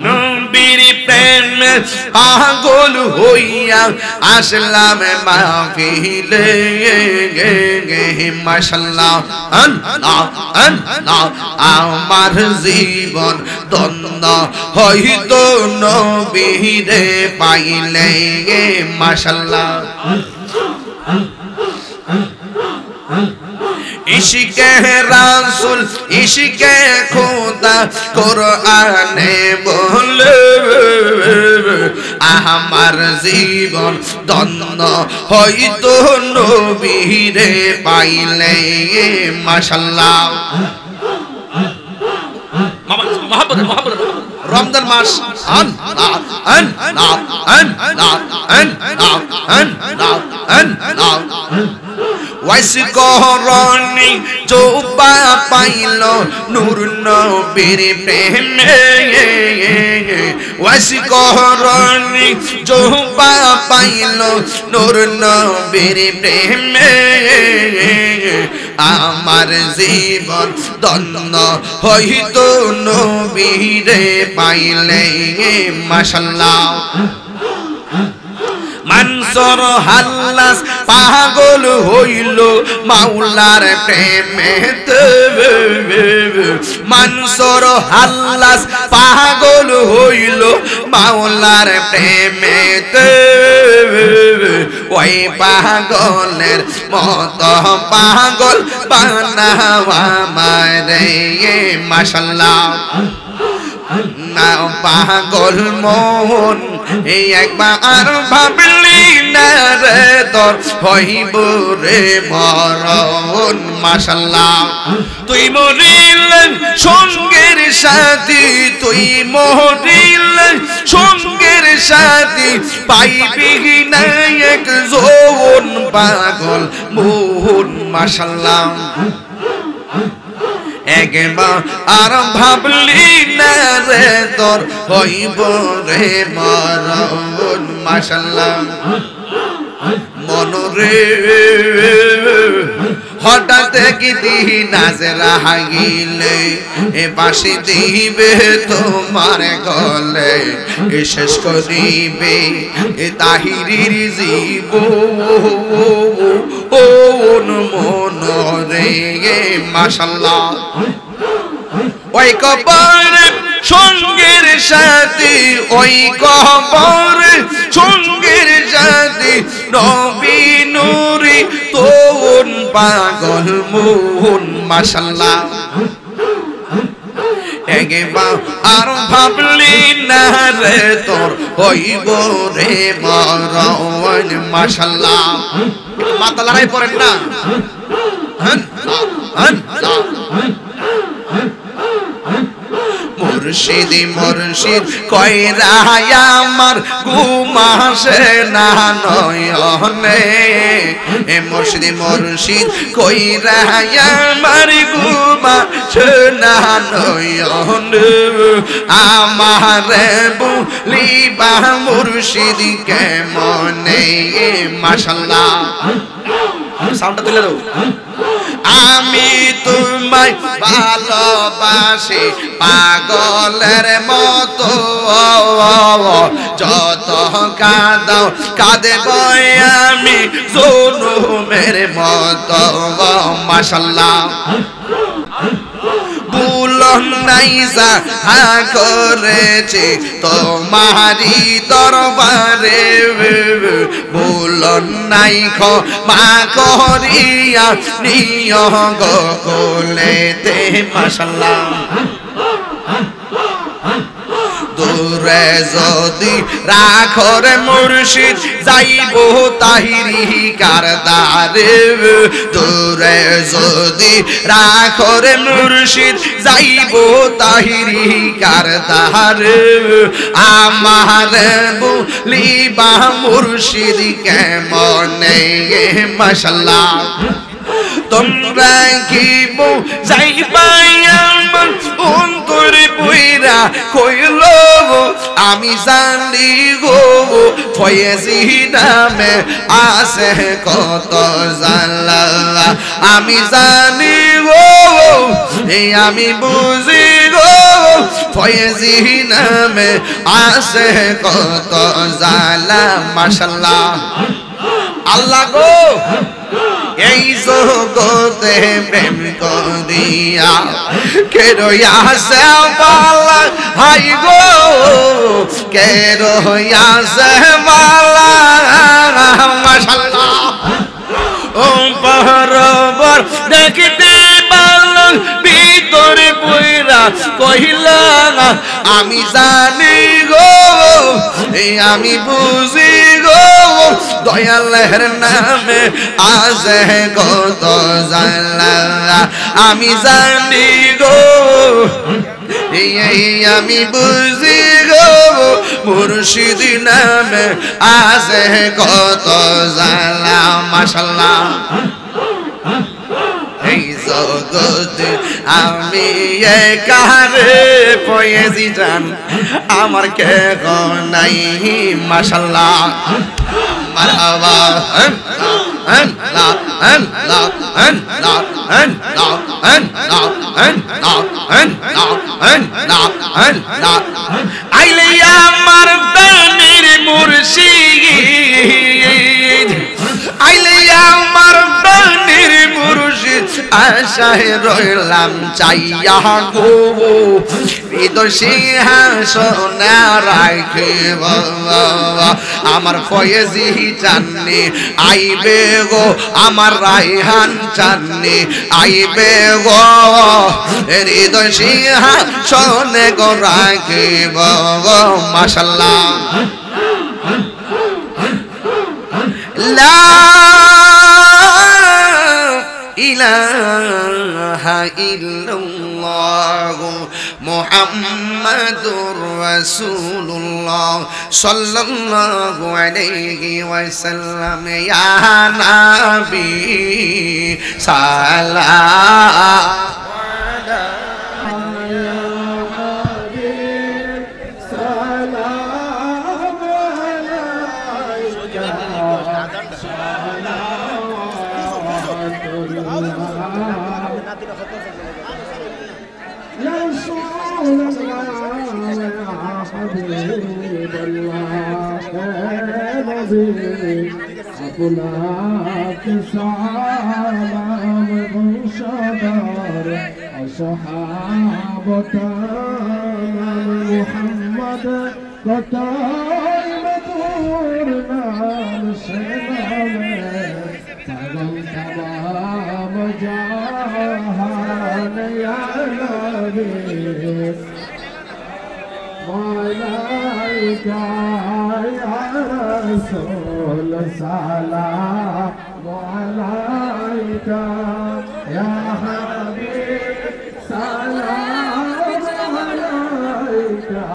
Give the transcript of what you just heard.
নবীর প্রেমে পাগল হইয়া আসলাম মাহফিলে মাশাআল্লাহ আমার জীবন ধন্য হইতো নবীরে পাইলে মাশাআল্লাহ ইশকে রাসূল ইশকে খোদা কোরআনে বলে আমার জীবন ধন্য হইতো নবীরে পাইলে মাশাআল্লাহ মোহাম্মদ রমজান মাস ওয়াইস করনি জোবা পাইল নূর নবীর প্রেমে ওয়াইস করনি জোবা পাইল নূর নবীর প্রেমে আমার জীবন ধন্য হইতো নবীরে পাইলে মাশাআল্লাহ মানসুর হাল্লাস পাগল হইল মাওলার প্রেমেতে মানসুর হাল্লাস পাগল হইল মাওলার প্রেমেতে ওই পাগলের মতো পাগল বানাওয়া মারে মাশাআল্লাহ না পাগল মন এই একবার ভাবলি না রে তোর হইব রে মরণ মাশাআল্লাহ তুই মরিলে সঙ্গের সাথী তুই মরিলে সঙ্গের সাথী পাইবি না একজন পাগল মন মাশাআল্লাহ একবার আর ভাবলি না রে তোর হইব রে মরণ মাশাআল্লাহ মনরে হঠাৎ একদিন নাজরা হাগিলে এ বাঁশি দিবে তোমার গলে এ শেষ করিবে এ তাহিরির জীবন মনরে মাশাআল্লাহ ওই কবর সঙ্গের সাথী ওই কবর সঙ্গের সাথী নবী নূরি তোন পাগল মোহন মাশাআল্লাহ একবার আর ভাবলি না রে তোর হইব রে মরণ মাশাআল্লাহ মাথা লড়াই পড়েন না মুর্শিদ মুর্শিদ কইরা আমার ঘুমাসে না নয়নে এ মুর্শিদ মুর্শিদ কইরা আমার ঘুমাসে না নয়নে আমার বলিবা মুর্শিদ কেমনে মাশাআল্লাহ সাউন্ডটা তুলে দাও আমি তোমায় ভালোবাসি পাগলের মতো যত কাঁদাও কাঁদব আমি জুনুমের মতো মাশাআল্লাহ বুলন নাইজা হা করেছে তোমারি দরবারে বুলন নাই মা করিয়া নিয় গো কোলেতে মাশাআল্লাহ দূরে যদি রাখর মুর্শিদ যাইব তাহিরি কারদারে দূরে যদি রাখর মুর্শিদ যাইব তাহিরি কারদারে আমার বলিবা মুর্শিদ কেমনে মাশাআল্লাহ তোমরা কি যাইবাই আমার অন্তর বইরা কইল আমি জানি গো ফয়েজি নামে আছে কত জালা আমি জানি গো আমি বুঝি গো ফয়েজি নামে আছে কত জালা মাশাআল্লাহ আল্লাহ গো এই জগতে প্রেম করিয়া কে রইয়াছে বালা হাই গো কে রইয়াছে বালা মাশাআল্লাহ ও বরাবর দেখতে পারলাম ভিতরে পয়রা কইলা আমি জানি গো আমি বুঝি গো দয়ালের নামে আছে কত জালা আমি জানি গো আমি বুঝি গো মুর্শিদ নামে আছে কত জালা মাশাআল্লাহ এই জগতে আমি একারে ফয়েজি জান আমার কে গো নাই মাশাআল্লাহ মারহাবা আইলে আমার প্রাণের মুর্শিদ আইলে আমার প্রাণের মুর্শিদ আশায় রইলাম চাইয়া গো হৃদয় সিংহাসনে রাখিব আমার ফয়েজি চাননি আইবে গো আমার রায়হান চাননি আইবে গো হৃদয় সিংহাসনে গো রাখিব মাশাআল্লাহ লা ইলাহা ইল্লাল্লাহ মুহাম্মাদুর রাসূলুল্লাহ সাল্লাল্লাহু আলাইহি ওয়াসাল্লাম ইয়া নবী সালাম আপনাকে সালাম বংশধর অসহাবতান মুহাম্মদ কতাই মধুর নাম সেনামে সালাম তামাম জাহান ইয়া নবী মালাইকা ইয়া রাসূল সালাম আলাইকা ইয়া